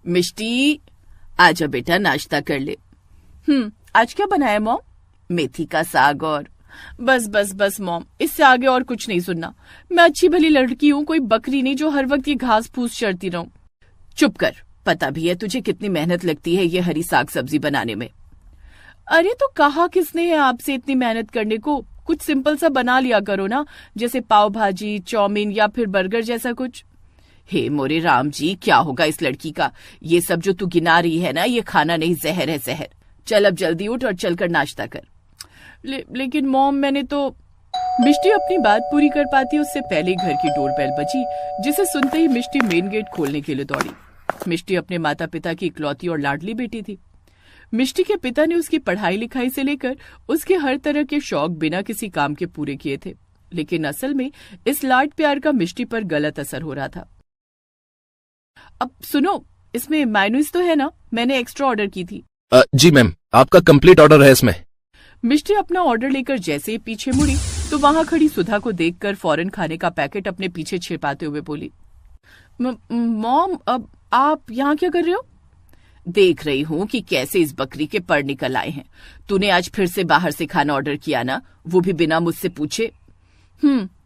मिष्टी, आजा बेटा नाश्ता कर ले। आज क्या बनाया मॉम? मेथी का साग और बस बस बस मॉम, इससे आगे और कुछ नहीं सुनना। मैं अच्छी भली लड़की हूँ, कोई बकरी नहीं जो हर वक्त ये घास फूस चढ़ती रहूं। चुप कर, पता भी है तुझे कितनी मेहनत लगती है ये हरी साग सब्जी बनाने में। अरे तो कहा किसने है आपसे इतनी मेहनत करने को? कुछ सिंपल सा बना लिया करो ना, जैसे पाव भाजी, चाउमीन या फिर बर्गर जैसा कुछ। हे मोरे राम जी, क्या होगा इस लड़की का? ये सब जो तू गिना रही है ना, ये खाना नहीं, जहर है जहर। चल अब जल्दी उठ और चलकर नाश्ता कर। लेकिन मॉम मैंने तो। मिष्टी अपनी बात पूरी कर पाती उससे पहले घर की डोरबेल बजी, जिसे सुनते ही मिष्टी मेन गेट खोलने के लिए दौड़ी। मिष्टी अपने माता पिता की इकलौती और लाडली बेटी थी। मिष्टी के पिता ने उसकी पढ़ाई लिखाई से लेकर उसके हर तरह के शौक बिना किसी काम के पूरे किए थे, लेकिन असल में इस लाड प्यार का मिष्टी पर गलत असर हो रहा था। अब सुनो, इसमें मायोनीज तो है ना? मैंने एक्स्ट्रा ऑर्डर की थी। जी मैम, आपका कंप्लीट ऑर्डर है इसमें। मिष्टी अपना ऑर्डर लेकर जैसे ही पीछे मुड़ी तो वहां खड़ी सुधा को देखकर फौरन खाने का पैकेट अपने पीछे छिपाते हुए बोली, मॉम अब आप यहाँ क्या कर रहे हो? देख रही हूँ कि कैसे इस बकरी के पर निकल आए हैं। तूने आज फिर से बाहर से खाना ऑर्डर किया ना, वो भी बिना मुझसे पूछे।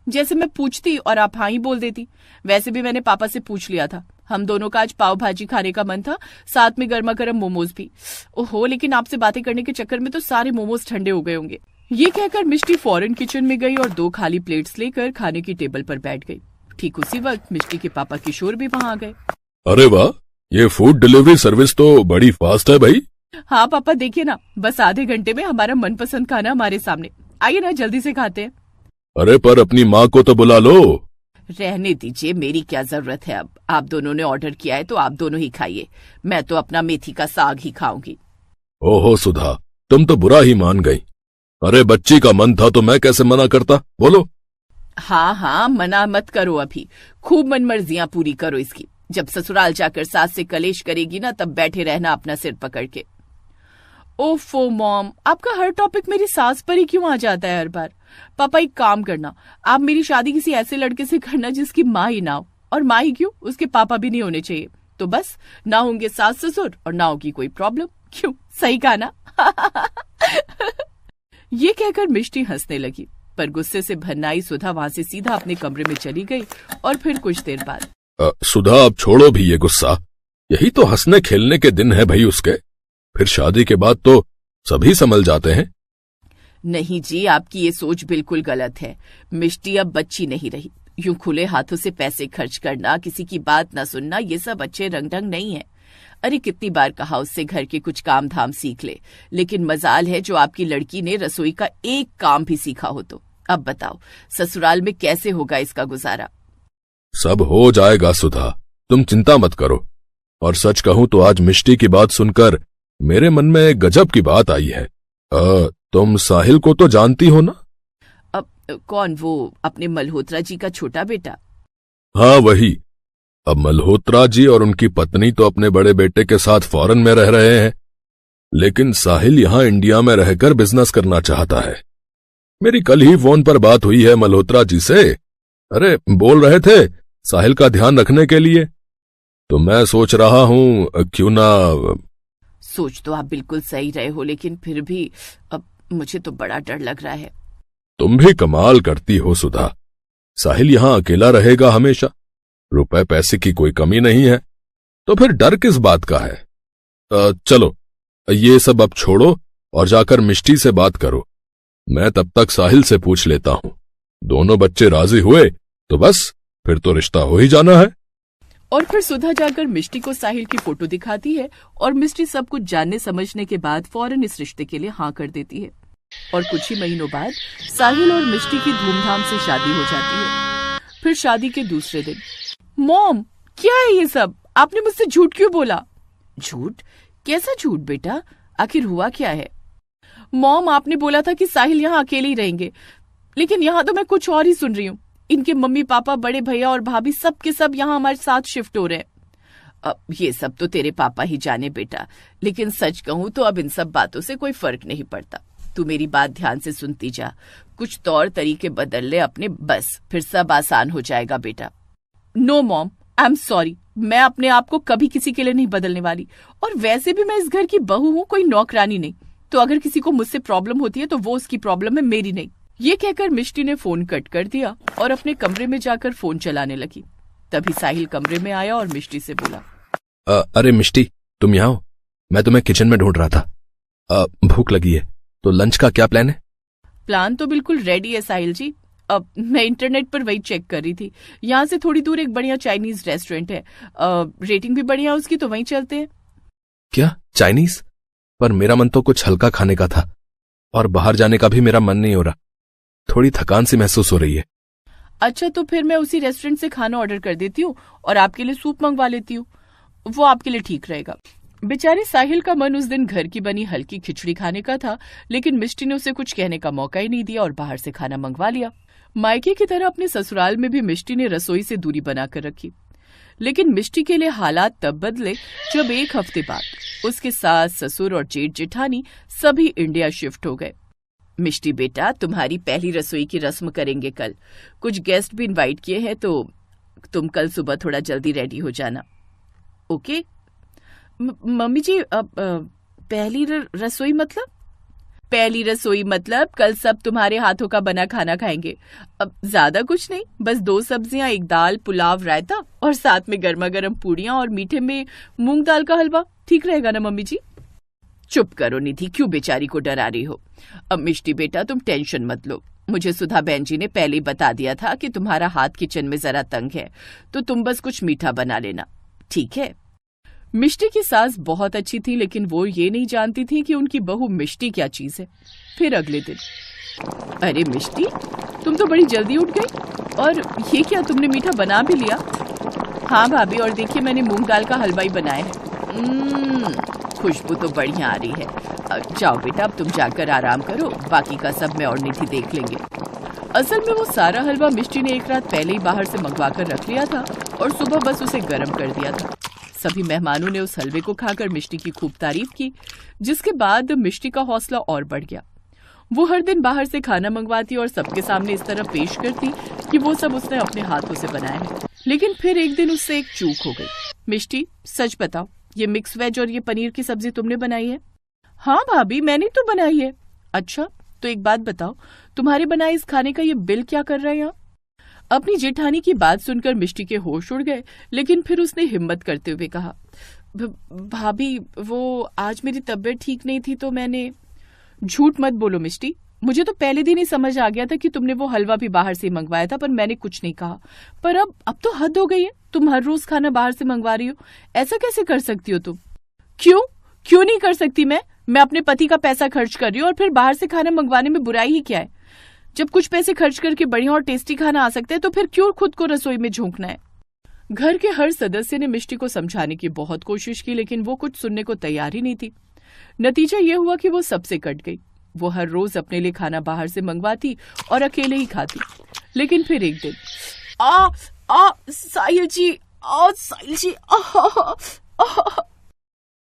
जैसे मैं पूछती और आप हाँ ही बोल देती। वैसे भी मैंने पापा से पूछ लिया था, हम दोनों का आज पाव भाजी खाने का मन था, साथ में गर्मा गर्म मोमोज भी। ओहो, लेकिन आपसे बातें करने के चक्कर में तो सारे मोमोज ठंडे हो गए होंगे। ये कहकर मिष्टी फौरन किचन में गई और 2 खाली प्लेट्स लेकर खाने की टेबल पर बैठ गई। ठीक उसी वक्त मिष्टी के पापा किशोर भी वहां आ गए। अरे वाह, ये फूड डिलीवरी सर्विस तो बड़ी फास्ट है भाई। हाँ पापा, देखिए ना, बस आधे घंटे में हमारा मनपसंद खाना हमारे सामने। आइए ना, जल्दी से खाते हैं। अरे पर अपनी माँ को तो बुला लो। रहने दीजिए, मेरी क्या जरूरत है। अब आप दोनों ने ऑर्डर किया है तो आप दोनों ही खाइए, मैं तो अपना मेथी का साग ही खाऊंगी। ओहो सुधा, तुम तो बुरा ही मान गई। अरे बच्ची का मन था तो मैं कैसे मना करता, बोलो। हाँ, मना मत करो, अभी खूब मनमर्जियां पूरी करो इसकी। जब ससुराल जाकर सास से कलेश करेगी ना, तब बैठे रहना अपना सिर पकड़ के। ओफो मॉम, आपका हर टॉपिक मेरी सास पर ही क्यों आ जाता है हर बार? पापा एक काम करना, आप मेरी शादी किसी ऐसे लड़के से करना जिसकी माँ ही ना हो, और माँ ही क्यों, उसके पापा भी नहीं होने चाहिए। तो बस ना होंगे सास ससुर और ना होगी कोई प्रॉब्लम। क्यों, सही कहा ना? ये कहकर मिष्टी हंसने लगी, पर गुस्से से भरनाई सुधा वहां से सीधा अपने कमरे में चली गई। और फिर कुछ देर बाद सुधा अब छोड़ो भी ये गुस्सा, यही तो हंसने खेलने के दिन है भाई उसके। फिर शादी के बाद तो सभी संभल जाते हैं। नहीं जी, आपकी ये सोच बिल्कुल गलत है। मिष्टी अब बच्ची नहीं रही। यूं खुले हाथों से पैसे खर्च करना, किसी की बात न सुनना, ये सब अच्छे रंग ढंग नहीं है। अरे कितनी बार कहा उससे घर के कुछ काम धाम सीख ले, लेकिन मजाल है जो आपकी लड़की ने रसोई का एक काम भी सीखा हो। तो अब बताओ ससुराल में कैसे होगा इसका गुजारा? सब हो जाएगा सुधा, तुम चिंता मत करो। और सच कहूं तो आज मिष्टी की बात सुनकर मेरे मन में गजब की बात आई है। तुम साहिल को तो जानती हो ना? अब कौन? वो अपने मल्होत्रा जी का छोटा बेटा? हाँ वही। अब मल्होत्रा जी और उनकी पत्नी तो अपने बड़े बेटे के साथ फॉरेन में रह रहे हैं, लेकिन साहिल यहाँ इंडिया में रहकर बिजनेस करना चाहता है। मेरी कल ही फोन पर बात हुई है मल्होत्रा जी से। अरे बोल रहे थे साहिल का ध्यान रखने के लिए, तो मैं सोच रहा हूं क्यों ना। सोच तो आप बिल्कुल सही रहे हो, लेकिन फिर भी अब मुझे तो बड़ा डर लग रहा है। तुम भी कमाल करती हो सुधा। साहिल यहाँ अकेला रहेगा हमेशा, रुपए पैसे की कोई कमी नहीं है, तो फिर डर किस बात का है? चलो ये सब अब छोड़ो और जाकर मिष्टी से बात करो। मैं तब तक साहिल से पूछ लेता हूं। दोनों बच्चे राजी हुए तो बस फिर तो रिश्ता हो ही जाना है। और फिर सुधा जाकर मिष्टी को साहिल की फोटो दिखाती है और मिष्टी सब कुछ जानने समझने के बाद फौरन इस रिश्ते के लिए हाँ कर देती है। और कुछ ही महीनों बाद साहिल और मिष्टी की धूमधाम से शादी हो जाती है। फिर शादी के दूसरे दिन, मॉम क्या है ये सब? आपने मुझसे झूठ क्यों बोला? झूठ? कैसा झूठ बेटा? आखिर हुआ क्या है? मॉम आपने बोला था कि साहिल यहाँ अकेले ही रहेंगे, लेकिन यहाँ तो मैं कुछ और ही सुन रही हूँ। इनके मम्मी पापा, बड़े भैया और भाभी सब के सब यहाँ हमारे साथ शिफ्ट हो रहे हैं। अब ये सब तो तेरे पापा ही जाने बेटा, लेकिन सच कहूँ तो अब इन सब बातों से कोई फर्क नहीं पड़ता। तू मेरी बात ध्यान से सुनती जा, कुछ तौर तरीके बदल ले अपने, बस फिर सब आसान हो जाएगा बेटा। No mom, I am sorry, मैं अपने आप को कभी किसी के लिए नहीं बदलने वाली, और वैसे भी मैं इस घर की बहू हूँ, कोई नौकरानी नहीं। तो अगर किसी को मुझसे प्रॉब्लम होती है तो वो उसकी प्रॉब्लम है, मेरी नहीं। ये कहकर मिष्टी ने फोन कट कर दिया और अपने कमरे में जाकर फोन चलाने लगी। तभी साहिल कमरे में आया और मिष्टी से बोला, अरे मिष्टी, तुम यहाँ हो? मैं तुम्हें किचन में ढूंढ रहा था। भूख लगी है, तो लंच का क्या प्लान है? प्लान तो बिल्कुल रेडी है साहिल जी। अब मैं इंटरनेट पर वही चेक कर रही थी। यहाँ से थोड़ी दूर एक बढ़िया चाइनीज रेस्टोरेंट है, रेटिंग भी बढ़िया उसकी, तो वहीं चलते हैं। क्या चाइनीज? पर मेरा मन तो कुछ हल्का खाने का था, और बाहर जाने का भी मेरा मन नहीं हो रहा। थोड़ी थकान सी महसूस हो रही है। अच्छा, तो फिर मैं उसी रेस्टोरेंट से खाना ऑर्डर कर देती हूँ और आपके लिए सूप मंगवा लेती हूँ, वो आपके लिए ठीक रहेगा। बेचारे साहिल का मन उस दिन घर की बनी हल्की खिचड़ी खाने का था, लेकिन मिष्टी ने उसे कुछ कहने का मौका ही नहीं दिया और बाहर से खाना मंगवा लिया। मायके की तरह अपने ससुराल में भी मिष्टी ने रसोई से दूरी बनाकर रखी, लेकिन मिष्टी के लिए हालात तब बदले जब एक हफ्ते बाद उसके सास, ससुर और जेठ जेठानी सभी इंडिया शिफ्ट हो गए। मिष्टी बेटा, तुम्हारी पहली रसोई की रस्म करेंगे कल। कुछ गेस्ट भी इनवाइट किए हैं, तो तुम कल सुबह थोड़ा जल्दी रेडी हो जाना, ओके? मम्मी जी, पहली रसोई मतलब? पहली रसोई मतलब कल सब तुम्हारे हाथों का बना खाना खाएंगे। अब ज्यादा कुछ नहीं, बस 2 सब्जियां, एक दाल, पुलाव, रायता और साथ में गर्मा गर्म पूड़ियां और मीठे में मूंग दाल का हलवा। ठीक रहेगा ना मम्मी जी? चुप करो निधि, क्यों बेचारी को डरा रही हो? अब मिष्टी बेटा, तुम टेंशन मत लो। मुझे सुधा बहन जी ने पहले ही बता दिया था कि तुम्हारा हाथ किचन में जरा तंग है, तो तुम बस कुछ मीठा बना लेना, ठीक है? मिष्टी की सास बहुत अच्छी थी, लेकिन वो ये नहीं जानती थी कि उनकी बहू मिष्टी क्या चीज है। फिर अगले दिन, अरे मिष्टी, तुम तो बड़ी जल्दी उठ गई, और ये क्या, तुमने मीठा बना भी लिया? हाँ भाभी, और देखिए मैंने मूंग दाल का हलवा ही बनाया है। खुशबू तो बढ़िया आ रही है। जाओ बेटा, अब तुम जाकर आराम करो, बाकी का सब मैं और निधि देख लेंगे। असल में वो सारा हलवा मिष्टी ने एक रात पहले ही बाहर से मंगवा कर रख लिया था और सुबह बस उसे गर्म कर दिया था। सभी मेहमानों ने उस हलवे को खाकर मिष्टी की खूब तारीफ की, जिसके बाद मिष्टी का हौसला और बढ़ गया। वो हर दिन बाहर से खाना मंगवाती और सबके सामने इस तरह पेश करती कि वो सब उसने अपने हाथों से बनाया है। लेकिन फिर एक दिन उससे एक चूक हो गई। मिष्टी, सच बताओ, ये मिक्स वेज और ये पनीर की सब्जी तुमने बनाई है? हाँ भाभी, मैंने तो बनाई है। अच्छा, तो एक बात बताओ, तुम्हारे बनाए इस खाने का ये बिल क्या कर रहा है यहाँ? अपनी जेठानी की बात सुनकर मिष्टी के होश उड़ गए, लेकिन फिर उसने हिम्मत करते हुए कहा, भाभी, वो आज मेरी तबीयत ठीक नहीं थी तो मैंने। झूठ मत बोलो मिष्टी, मुझे तो पहले दिन ही समझ आ गया था कि तुमने वो हलवा भी बाहर से मंगवाया था, पर मैंने कुछ नहीं कहा। पर अब तो हद हो गई है, तुम हर रोज खाना बाहर से मंगवा रही हो, ऐसा कैसे कर सकती हो तुम? क्यों नहीं कर सकती मैं अपने पति का पैसा खर्च कर रही हूँ और फिर बाहर से खाना मंगवाने में बुराई ही क्या है? जब कुछ पैसे खर्च करके बढ़िया और टेस्टी खाना आ सकते हैं तो फिर क्यों खुद को रसोई में झोंकना है? घर के हर सदस्य ने मिष्टी को समझाने की बहुत कोशिश की, लेकिन वो कुछ सुनने को तैयार ही नहीं थी। नतीजा ये हुआ कि वो सबसे कट गई। वो हर रोज अपने लिए खाना बाहर से मंगवाती और अकेले ही खाती। लेकिन फिर एक दिन, साहिल जी,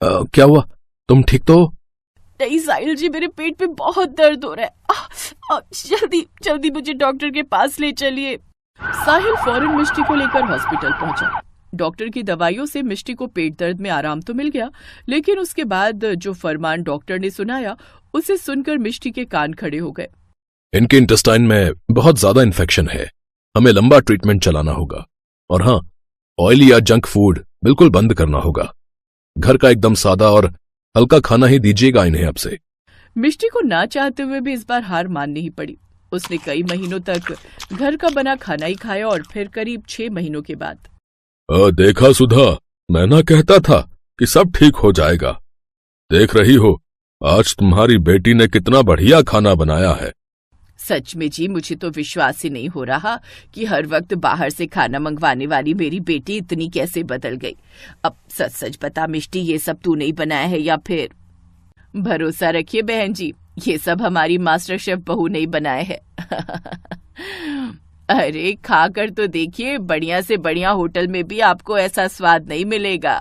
क्या हुआ? तुम ठीक तो हो? नहीं साहिल जी, मेरे पेट में बहुत दर्द हो रहा है। जल्दी मुझे डॉक्टर के पास ले चलिए। साहिल फौरन मिष्टी को लेकर हॉस्पिटल पहुंचा। डॉक्टर की दवाइयों से मिष्टी को पेट दर्द में आराम तो मिल गया, लेकिन उसके बाद जो फरमान डॉक्टर ने सुनाया उसे सुनकर मिष्टी के कान खड़े हो गए। इनके इंटेस्टाइन में बहुत ज्यादा इन्फेक्शन है, हमें लंबा ट्रीटमेंट चलाना होगा। और हाँ, ऑयली या जंक फूड बिल्कुल बंद करना होगा। घर का एकदम सादा और हल्का खाना ही दीजिएगा इन्हें अब से। मिष्टी को ना चाहते हुए भी इस बार हार माननी ही पड़ी। उसने कई महीनों तक घर का बना खाना ही खाया और फिर करीब 6 महीनों के बाद, देखा सुधा, मैं ना कहता था कि सब ठीक हो जाएगा। देख रही हो, आज तुम्हारी बेटी ने कितना बढ़िया खाना बनाया है। सच में जी, मुझे तो विश्वास ही नहीं हो रहा कि हर वक्त बाहर से खाना मंगवाने वाली मेरी बेटी इतनी कैसे बदल गई। अब सच बता मिष्टी, ये सब तूने ही बनाया है या फिर? भरोसा रखिए बहन जी, ये सब हमारी मास्टर शेफ बहू ने ही बनाया है। अरे खाकर तो देखिए, बढ़िया से बढ़िया होटल में भी आपको ऐसा स्वाद नहीं मिलेगा।